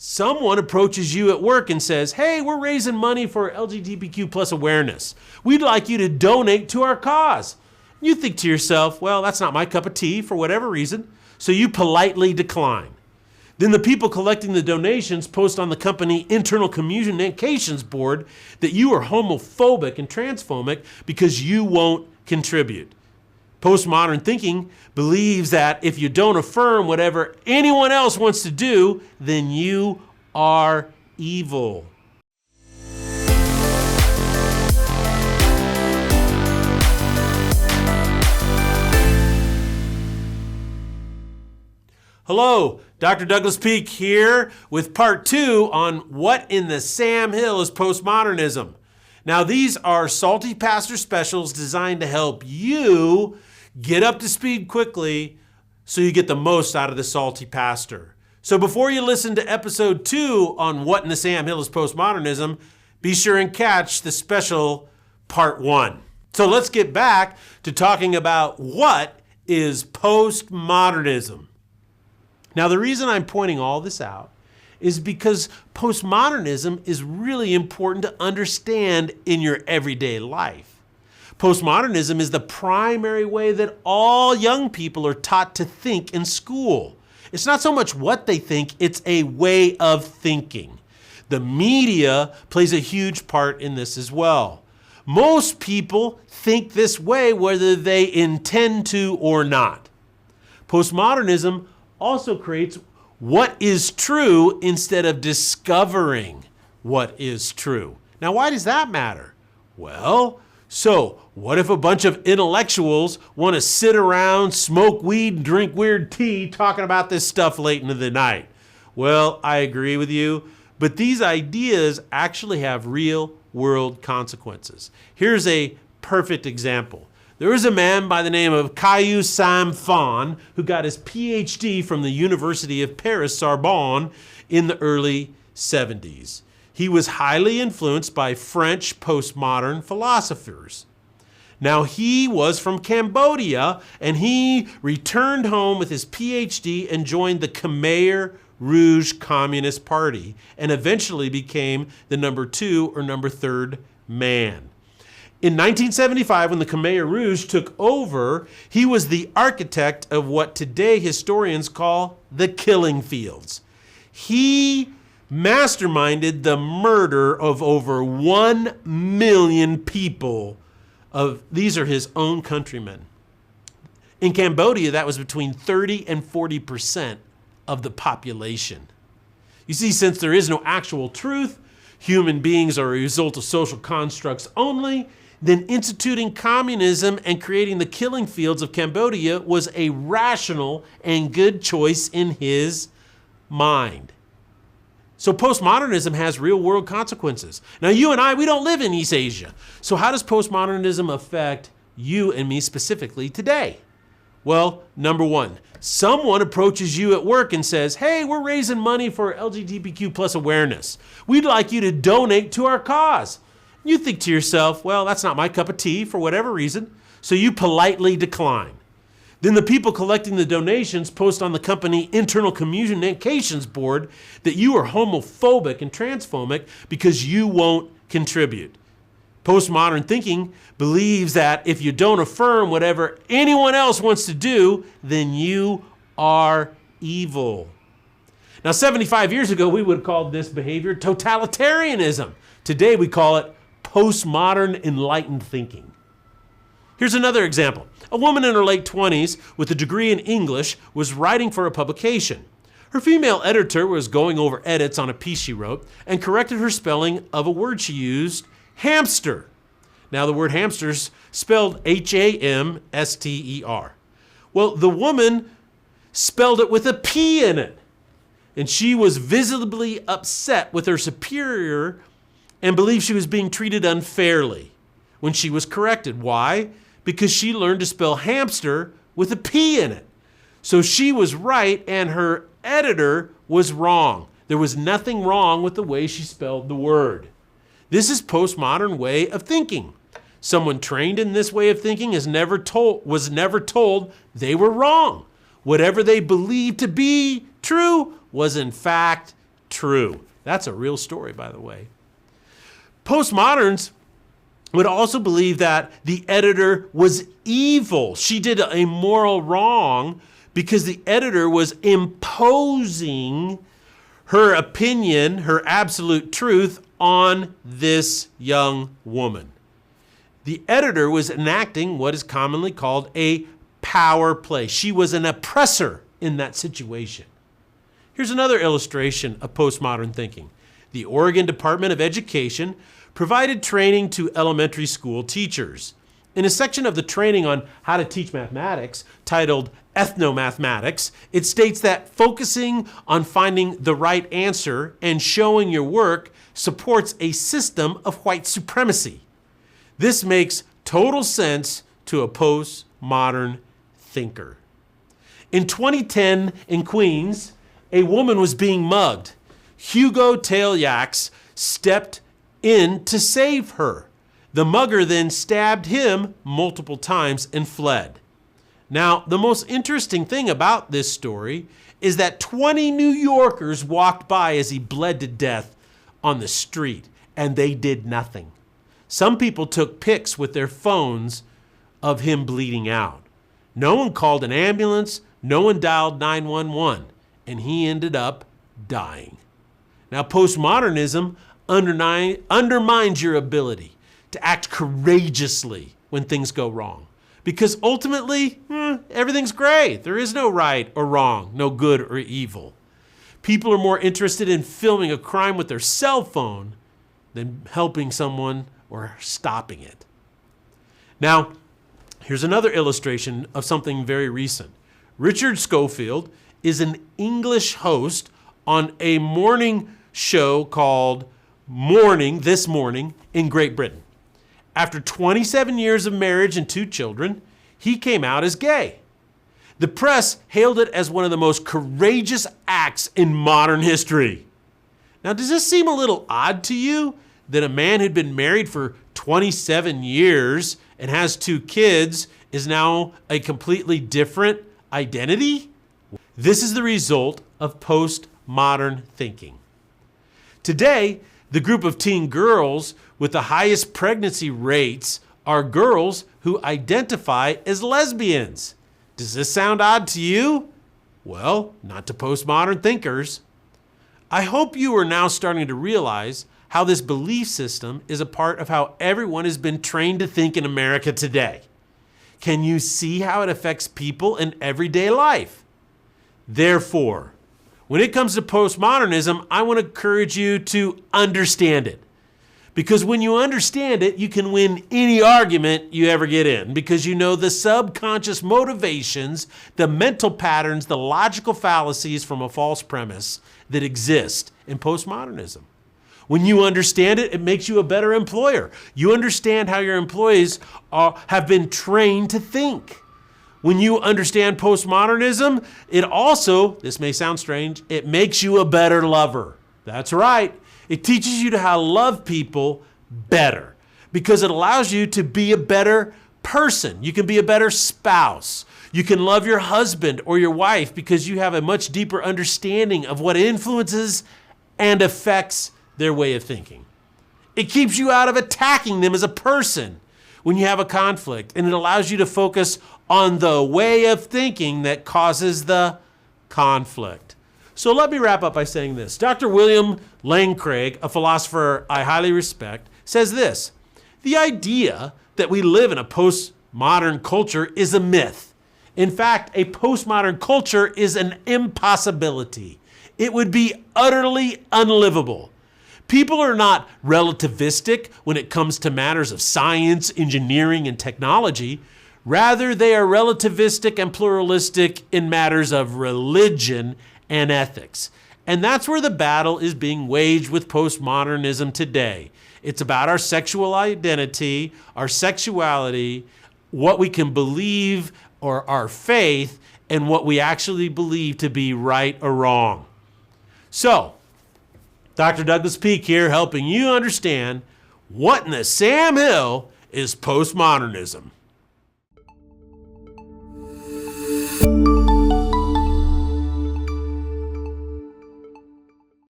Someone approaches you at work and says, hey, we're raising money for LGBTQ plus awareness. We'd like you to donate to our cause. You think to yourself, well, that's not my cup of tea for whatever reason. So you politely decline. Then the people collecting the donations post on the company internal communications board that you are homophobic and transphobic because you won't contribute. Postmodern thinking believes that if you don't affirm whatever anyone else wants to do, then you are evil. Hello, Dr. Douglas Peake here with part 2 on what in the Sam Hill is postmodernism. Now, these are salty pastor specials designed to help you get up to speed quickly so you get the most out of the salty pastor. So before you listen to episode 2 on what in the Sam Hill is postmodernism, be sure and catch the special part 1. So let's get back to talking about what is postmodernism. Now, the reason I'm pointing all this out is because postmodernism is really important to understand in your everyday life. Postmodernism is the primary way that all young people are taught to think in school. It's not so much what they think, it's a way of thinking. The media plays a huge part in this as well. Most people think this way whether they intend to or not. Postmodernism also creates what is true instead of discovering what is true. Now, why does that matter? Well, so what if a bunch of intellectuals want to sit around, smoke weed, and drink weird tea talking about this stuff late into the night? Well, I agree with you, but these ideas actually have real world consequences. Here's a perfect example. There was a man by the name of Khieu Samphan who got his PhD from the University of Paris, Sorbonne, in the early 70s. He was highly influenced by French postmodern philosophers. Now, he was from Cambodia, and he returned home with his PhD and joined the Khmer Rouge Communist Party, and eventually became the number 2 or number 3 man. In 1975, when the Khmer Rouge took over, he was the architect of what today historians call the killing fields. He masterminded the murder of over 1 million people. These are his own countrymen. In Cambodia, that was between 30 and 40% of the population. You see, since there is no actual truth, human beings are a result of social constructs only, then instituting communism and creating the killing fields of Cambodia was a rational and good choice in his mind. So postmodernism has real world consequences. Now, you and I, we don't live in East Asia. So how does postmodernism affect you and me specifically today? Well, number 1, someone approaches you at work and says, hey, we're raising money for LGBTQ plus awareness. We'd like you to donate to our cause. You think to yourself, well, that's not my cup of tea for whatever reason. So you politely decline. Then the people collecting the donations post on the company internal communications board that you are homophobic and transphobic because you won't contribute. Postmodern thinking believes that if you don't affirm whatever anyone else wants to do, then you are evil. Now, 75 years ago, we would have called this behavior totalitarianism. Today, we call it postmodern enlightened thinking. Here's another example. A woman in her late 20s with a degree in English was writing for a publication. Her female editor was going over edits on a piece she wrote and corrected her spelling of a word she used, hamster. Now, the word hamster is spelled Hamster. Well, the woman spelled it with a P in it, and she was visibly upset with her superior and believed she was being treated unfairly when she was corrected. Why? Because she learned to spell hamster with a P in it. So she was right and her editor was wrong. There was nothing wrong with the way she spelled the word. This is postmodern way of thinking. Someone trained in this way of thinking was never told they were wrong. Whatever they believed to be true was in fact true. That's a real story, by the way. Postmoderns would also believe that the editor was evil. She did a moral wrong because the editor was imposing her opinion, her absolute truth on this young woman. The editor was enacting what is commonly called a power play. She was an oppressor in that situation. Here's another illustration of postmodern thinking. The Oregon Department of Education provided training to elementary school teachers. In a section of the training on how to teach mathematics, titled Ethnomathematics, it states that focusing on finding the right answer and showing your work supports a system of white supremacy. This makes total sense to a postmodern thinker. In 2010 in Queens, a woman was being mugged. Hugo Tale-Yax stepped in to save her. The mugger then stabbed him multiple times and fled. Now, the most interesting thing about this story is that 20 New Yorkers walked by as he bled to death on the street, and they did nothing. Some people took pics with their phones of him bleeding out. No one called an ambulance, no one dialed 911, and he ended up dying. Now, postmodernism undermines your ability to act courageously when things go wrong. Because ultimately, everything's gray. There is no right or wrong, no good or evil. People are more interested in filming a crime with their cell phone than helping someone or stopping it. Now, here's another illustration of something very recent. Richard Schofield is an English host on a morning show called This Morning in Great Britain. After 27 years of marriage and 2 children, he came out as gay. The press hailed it as one of the most courageous acts in modern history. Now, does this seem a little odd to you that a man who'd been married for 27 years and has 2 kids is now a completely different identity? This is the result of postmodern thinking. Today, the group of teen girls with the highest pregnancy rates are girls who identify as lesbians. Does this sound odd to you? Well, not to postmodern thinkers. I hope you are now starting to realize how this belief system is a part of how everyone has been trained to think in America today. Can you see how it affects people in everyday life? Therefore, when it comes to postmodernism, I want to encourage you to understand it. Because when you understand it, you can win any argument you ever get in, because you know the subconscious motivations, the mental patterns, the logical fallacies from a false premise that exist in postmodernism. When you understand it, it makes you a better employer. You understand how your employees have been trained to think. When you understand postmodernism, it also, this may sound strange, it makes you a better lover. That's right. It teaches you how to love people better because it allows you to be a better person. You can be a better spouse. You can love your husband or your wife because you have a much deeper understanding of what influences and affects their way of thinking. It keeps you out of attacking them as a person when you have a conflict, and it allows you to focus on the way of thinking that causes the conflict. So let me wrap up by saying this. Dr. William Lane Craig, a philosopher I highly respect, says this: the idea that we live in a postmodern culture is a myth. In fact, a postmodern culture is an impossibility. It would be utterly unlivable. People are not relativistic when it comes to matters of science, engineering, and technology. Rather, they are relativistic and pluralistic in matters of religion and ethics. And that's where the battle is being waged with postmodernism today. It's about our sexual identity, our sexuality, what we can believe or our faith, and what we actually believe to be right or wrong. So, Dr. Douglas Peake here, helping you understand what in the Sam Hill is postmodernism.